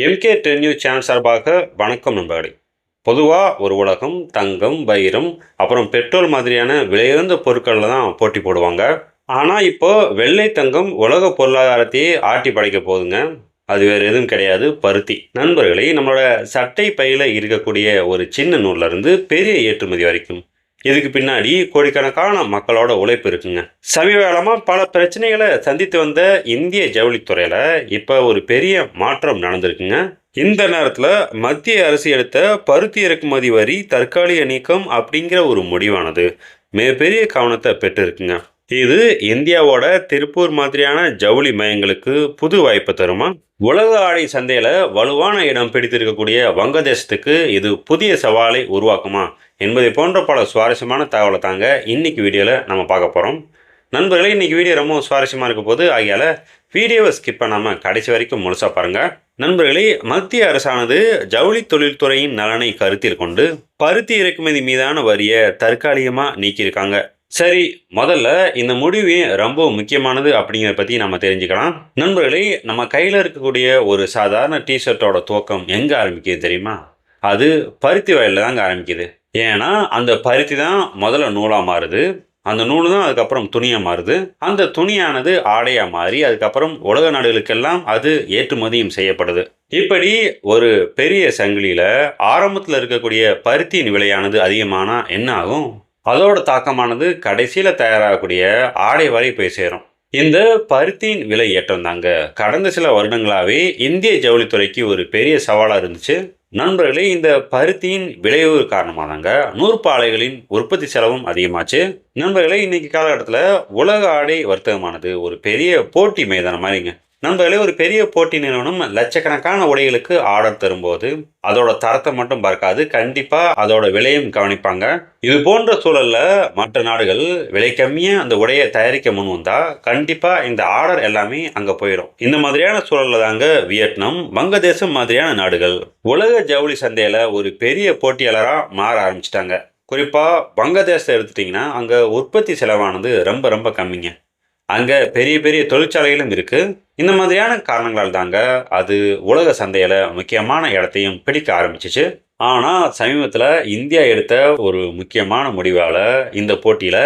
MK ten news channel சார்பாக வணக்கம் நண்பர்களே. பொதுவாக ஒரு உலகம் தங்கம், வைரம், அப்புறம் பெட்ரோல் மாதிரியான விலையுயர்ந்த பொருட்களில் தான் போட்டி போடுவாங்க. ஆனால் இப்போ வெள்ளை தங்கம் உலக பொருளாதாரத்தையே ஆட்டி படைக்க போகுதுங்க. அது வேறு எதுவும் கிடையாது, பருத்தி. நண்பர்களே, நம்மளோட சட்டை பையில் இருக்கக்கூடிய ஒரு சின்ன நூல்ல இருந்து பெரிய ஏற்றுமதி வரைக்கும் இதுக்கு பின்னாடி கோடிக்கணக்கான மக்களோட உழைப்பு இருக்குங்க. சமீப காலமா பல பிரச்சனைகளை சந்தித்து வந்த இந்திய ஜவுளித்துறையில இப்ப ஒரு பெரிய மாற்றம் நடந்திருக்குங்க. இந்த நேரத்துல மத்திய அரசு எடுத்த பருத்தி இறக்குமதி வரி தற்காலிக நீக்கம் அப்படிங்கிற ஒரு முடிவானது மிகப்பெரிய கவனத்தை பெற்றிருக்குங்க. இது இந்தியாவோட திருப்பூர் மாதிரியான ஜவுளி மையங்களுக்கு புது வாய்ப்பு தருமா? உலக ஆடை சந்தையில வலுவான இடம் பிடித்திருக்கக்கூடிய வங்கதேசத்துக்கு இது புதிய சவாலை உருவாக்குமா என்பதை போன்ற பல சுவாரஸ்யமான தகவலை தாங்க இன்னைக்கு வீடியோவில் நம்ம பார்க்க போகிறோம். நண்பர்களே, இன்னைக்கு வீடியோ ரொம்ப சுவாரஸ்யமாக இருக்க போது, ஆகையால் வீடியோவை ஸ்கிப் பண்ணாமல் கடைசி வரைக்கும் முழுசாக பாருங்கள். நண்பர்களே, மத்திய அரசானது ஜவுளி தொழில்துறையின் நலனை கருத்தில் கொண்டு பருத்தி இறக்குமதி மீதான வரியை தற்காலிகமாக நீக்கியிருக்காங்க. சரி, முதல்ல இந்த முடிவு ரொம்ப முக்கியமானது அப்படிங்கிறத பற்றி நம்ம தெரிஞ்சுக்கலாம். நண்பர்களே, நம்ம கையில் இருக்கக்கூடிய ஒரு சாதாரண டிஷர்ட்டோட துவக்கம் எங்கே ஆரம்பிக்குது தெரியுமா? அது பருத்தி வயலில் தாங்க ஆரம்பிக்குது. ஏன்னா அந்த பருத்தி தான் முதல்ல நூலாக மாறுது. அந்த நூல் தான் அதுக்கப்புறம் துணியாக மாறுது. அந்த துணியானது ஆடையாக மாறி அதுக்கப்புறம் உலக நாடுகளுக்கெல்லாம் அது ஏற்றுமதியும் செய்யப்படுது. இப்படி ஒரு பெரிய சங்கிலியில் ஆரம்பத்தில் இருக்கக்கூடிய பருத்தியின் விலையானது அதிகமானால் என்ன ஆகும்? அதோட தாக்கமானது கடைசியில் தயாராகக்கூடிய ஆடை வரை போய் சேரும். இந்த பருத்தியின் விலை ஏற்றம் தாங்க கடந்த சில வருடங்களாகவே இந்திய ஜவுளித்துறைக்கு ஒரு பெரிய சவாலாக இருந்துச்சு. நண்பர்களே, இந்த பருத்தியின் விளைவு காரணமாக தாங்க நூற்பு ஆலைகளின் உற்பத்தி செலவும் அதிகமாச்சு. நண்பர்களே, இன்னைக்கு காலகட்டத்தில் உலக ஆடை வர்த்தகமானது ஒரு பெரிய போட்டி மைதானம் மாதிரிங்க. நண்பர்களே, ஒரு பெரிய போட்டி நிறுவனம் லட்சக்கணக்கான உடைகளுக்கு ஆர்டர் தரும்போது அதோட தரத்தை மட்டும் பார்க்காது, கண்டிப்பா அதோட விலையும் கவனிப்பாங்க. இது போன்ற சூழல்ல மற்ற நாடுகள் விலை கம்மியா அந்த உடையை தயாரிக்க முன் வந்தா கண்டிப்பா இந்த ஆர்டர் எல்லாமே அங்க போயிடும். இந்த மாதிரியான சூழல்ல தாங்க வியட்நாம், வங்கதேசம் மாதிரியான நாடுகள் உலக ஜவுளி சந்தையில ஒரு பெரிய போட்டியாளரா மாற ஆரம்பிச்சிட்டாங்க. குறிப்பா வங்கதேசத்தை எடுத்துட்டீங்கன்னா அங்க உற்பத்தி செலவானது ரொம்ப ரொம்ப கம்மிங்க. அங்கே பெரிய பெரிய தொழிற்சாலைகளும் இருக்குது. இந்த மாதிரியான காரணங்களால் தாங்க அது உலக சந்தையில் முக்கியமான இடத்தையும் பிடிக்க ஆரம்பிச்சிச்சு. ஆனால் சமீபத்தில் இந்தியா எடுத்த ஒரு முக்கியமான முடிவால் இந்த போட்டியில்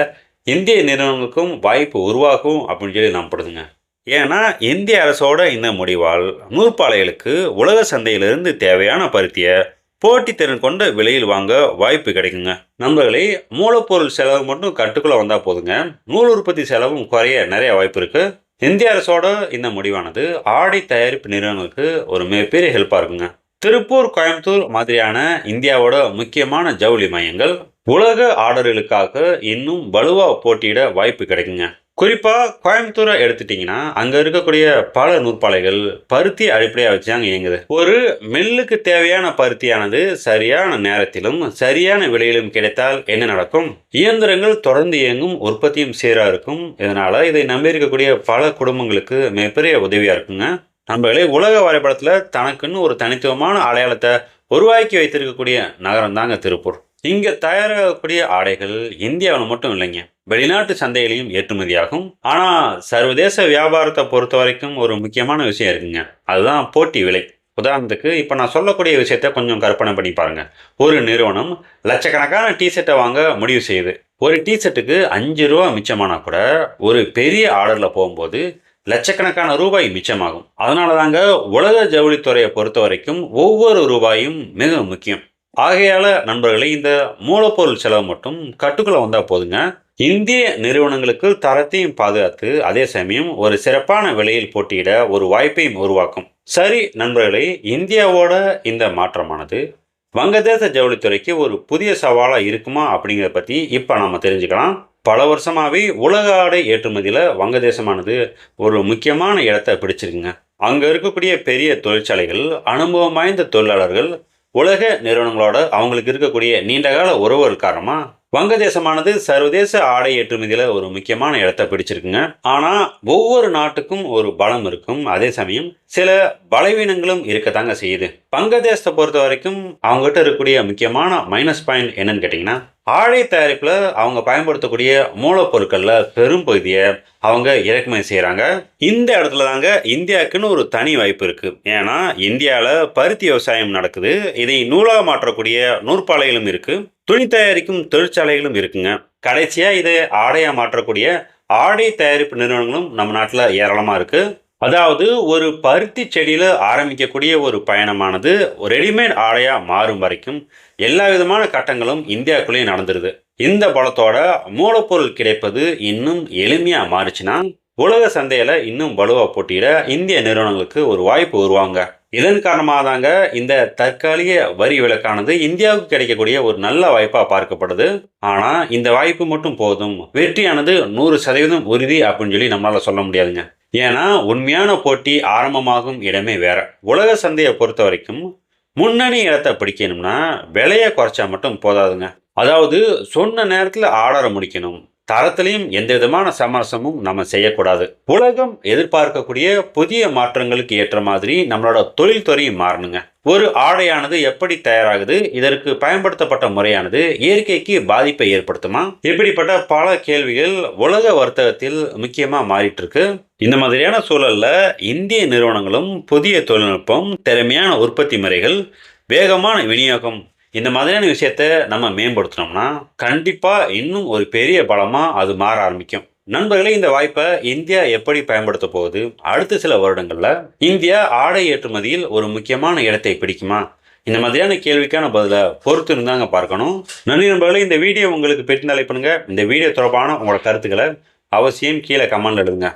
இந்திய நிறுவனங்களுக்கும் வாய்ப்பு உருவாகும் அப்படின்னு சொல்லி நம்பப்படுதுங்க. ஏன்னா இந்திய அரசோட இந்த முடிவால் நூற்பாலைகளுக்கு உலக சந்தையிலிருந்து தேவையான பருத்தியை போட்டித்திறன் கொண்ட விலையில் வாங்க வாய்ப்பு கிடைக்குங்க. நண்பர்களே, மூலப்பொருள் செலவு மட்டும் கட்டுக்குள்ள வந்தா போதுங்க, நூல் உற்பத்தி செலவும் குறைய நிறைய வாய்ப்பு இருக்கு. இந்திய அரசோட இந்த முடிவானது ஆடை தயாரிப்பு நிறுவனங்களுக்கு ஒரு மிகப்பெரிய ஹெல்ப்பா இருக்குங்க. திருப்பூர், கோயம்புத்தூர் மாதிரியான இந்தியாவோட முக்கியமான ஜவுளி மையங்கள் உலக ஆர்டர்களுக்காக இன்னும் வலுவா போட்டியிட வாய்ப்பு கிடைக்குங்க. குறிப்பா கோயம்புத்தூரை எடுத்துட்டீங்கன்னா அங்க இருக்கக்கூடிய பல நூற்பாலைகள் பருத்தி அடிப்படையாக வச்சாங்க இயங்குது. ஒரு மில்லுக்கு தேவையான பருத்தியானது சரியான நேரத்திலும் சரியான விலையிலும் கிடைத்தால் என்ன நடக்கும்? இயந்திரங்கள் தொடர்ந்து இயங்கும், உற்பத்தியும் சீரா இருக்கும். இதனால இதை நம்பி இருக்கக்கூடிய பல குடும்பங்களுக்கு மிகப்பெரிய உதவியா இருக்குங்க. நம்மளே உலக வரைபடத்துல தனக்குன்னு ஒரு தனித்துவமான அடையாளத்தை உருவாக்கி வைத்திருக்கக்கூடிய நகரம் தாங்க திருப்பூர். இங்க தயாராகக்கூடிய ஆடைகள் இந்தியாவில் மட்டும் இல்லைங்க, வெளிநாட்டு சந்தைகளையும் ஏற்றுமதியாகும். ஆனா சர்வதேச வியாபாரத்தை பொறுத்த வரைக்கும் ஒரு முக்கியமான விஷயம் இருக்குங்க, அதுதான் போட்டி விலை. உதாரணத்துக்கு இப்போ நான் சொல்லக்கூடிய விஷயத்த கொஞ்சம் கற்பனை பண்ணி பாருங்க. ஒரு நிறுவனம் லட்சக்கணக்கான டிஷர்ட்டை வாங்க முடிவு செய்யுது. ஒரு டிஷர்ட்டுக்கு 5 ரூபா மிச்சமானா கூட ஒரு பெரிய ஆர்டர்ல போகும்போது லட்சக்கணக்கான ரூபாய் மிச்சமாகும். அதனால தாங்க உலக ஜவுளித்துறையை பொறுத்த வரைக்கும் ஒவ்வொரு ரூபாயும் மிக முக்கியம். ஆகையால நண்பர்களே, இந்த மூலப்பொருள் செலவு மட்டும் கட்டுக்குள்ள வந்தா போதுங்க, இந்திய நிறுவனங்களுக்கு தரத்தையும் பாதுகாத்து அதே சமயம் ஒரு சிறப்பான விலையில் போட்டியிட ஒரு வாய்ப்பையும் உருவாக்கும். சரி நண்பர்களே, இந்தியாவோட இந்த மாற்றமானது வங்கதேச ஜவுளித்துறைக்கு ஒரு புதிய சவாலா இருக்குமா அப்படிங்கிறத பத்தி இப்ப நாம தெரிஞ்சுக்கலாம். பல வருஷமாவே உலக ஆடை ஏற்றுமதியில வங்கதேசமானது ஒரு முக்கியமான இடத்தை பிடிச்சிருக்குங்க. அங்க இருக்கக்கூடிய பெரிய தொழிற்சாலைகள், அனுபவம் வாய்ந்த தொழிலாளர்கள், உலக நிறுவனங்களோட அவங்களுக்கு இருக்கக்கூடிய நீண்டகால உறவுகள் காரணமா வங்கதேசமானது சர்வதேச ஆடை ஏற்றுமதியில ஒரு முக்கியமான இடத்தை பிடிச்சிருக்குங்க. ஆனா ஒவ்வொரு நாட்டுக்கும் ஒரு பலம் இருக்கும், அதே சமயம் சில பலவீனங்களும் இருக்கத்தாங்க செய்யுது. வங்கதேசத்தை பொறுத்த வரைக்கும் அவங்ககிட்ட இருக்கக்கூடிய முக்கியமான மைனஸ் பாயிண்ட் என்னன்னு கேட்டீங்கன்னா, ஆடை தயாரிப்புல அவங்க பயன்படுத்தக்கூடிய மூலப்பொருட்கள்ல பெரும் பகுதியை அவங்க இறக்குமதி செய்றாங்க. இந்த இடத்துல தாங்க இந்தியாவுக்குன்னு ஒரு தனி வாய்ப்பு இருக்கு. ஏன்னா இந்தியால பருத்தி விவசாயம் நடக்குது. இதை நூலா மாற்றக்கூடிய நூற்பாலைகளும் இருக்கு. துணி தயாரிக்கும் தொழிற்சாலைகளும் இருக்குங்க. கடைசியா இதை ஆடையா மாற்றக்கூடிய ஆடை தயாரிப்பு நிறுவனங்களும் நம்ம நாட்டுல ஏராளமா இருக்கு. அதாவது ஒரு பருத்தி செடியில ஆரம்பிக்கக்கூடிய ஒரு பயணமானது ஒரு ரெடிமேட் ஆடையா மாறும் வரைக்கும் எல்லா விதமான கட்டங்களும் இந்தியாவுக்குள்ளேயே நடந்துருது. இந்த பலத்தோட மூலப்பொருள் கிடைப்பது இன்னும் எளிமையா மாறுச்சுன்னா உலக சந்தையில இன்னும் வலுவா போட்டியிட இந்திய நிறுவனங்களுக்கு ஒரு வாய்ப்பு உருவாங்க. இதன் காரணமாக தாங்க இந்த தற்காலிக வரி விலக்கானது இந்தியாவுக்கு கிடைக்கக்கூடிய ஒரு நல்ல வாய்ப்பா பார்க்கப்படுது. ஆனா இந்த வாய்ப்பு மட்டும் போதும், வெற்றியானது 100% உறுதி அப்படின்னு சொல்லி நம்மளால சொல்ல முடியாதுங்க. ஏன்னா உண்மையான போட்டி ஆரம்பமாகும் இடமே வேற. உலக சந்தையை பொறுத்த வரைக்கும் முன்னணி இடத்தை பிடிக்கணும்னா விலையை குறைச்சா மட்டும் போதாதுங்க. அதாவது சொன்ன நேரத்துல ஆர்டரை முடிக்கணும். தரத்திலையும் எந்த விதமான சமரசமும் நம்ம செய்யக்கூடாது. உலகம் எதிர்பார்க்கக்கூடிய புதிய மாற்றங்களுக்கு ஏற்ற மாதிரி நம்மளோட தொழில்துறையும் மாறணுங்க. ஒரு ஆடையானது எப்படி தயாராகுது, இதற்கு பயன்படுத்தப்பட்ட முறையானது இயற்கைக்கு பாதிப்பை ஏற்படுத்துமா, இப்படிப்பட்ட பல கேள்விகள் உலக வர்த்தகத்தில் முக்கியமா மாறிட்டு இருக்கு. இந்த மாதிரியான சூழல்ல இந்திய நிறுவனங்களும் புதிய தொழில்நுட்பம், திறமையான உற்பத்தி முறைகள், வேகமான விநியோகம், இந்த மாதிரியான விஷயத்த நம்ம மேம்படுத்தினோம்னா கண்டிப்பா இன்னும் ஒரு பெரிய பலமா அது மாற ஆரம்பிக்கும். நண்பர்களே, இந்த வாய்ப்பை இந்தியா எப்படி பயன்படுத்த போகுது, அடுத்த சில வருடங்கள்ல இந்தியா ஆடை ஏற்றுமதியில் ஒரு முக்கியமான இடத்தை பிடிக்குமா, இந்த மாதிரியான கேள்விக்கான பதில பொறுத்து இருந்தாங்க பார்க்கணும். நன்றி நண்பர்களே. இந்த வீடியோ உங்களுக்கு பெற்று பண்ணுங்க. இந்த வீடியோ தொடர்பான உங்களோட கருத்துக்களை அவசியம் கீழே கமெண்ட்ல எழுதுங்க.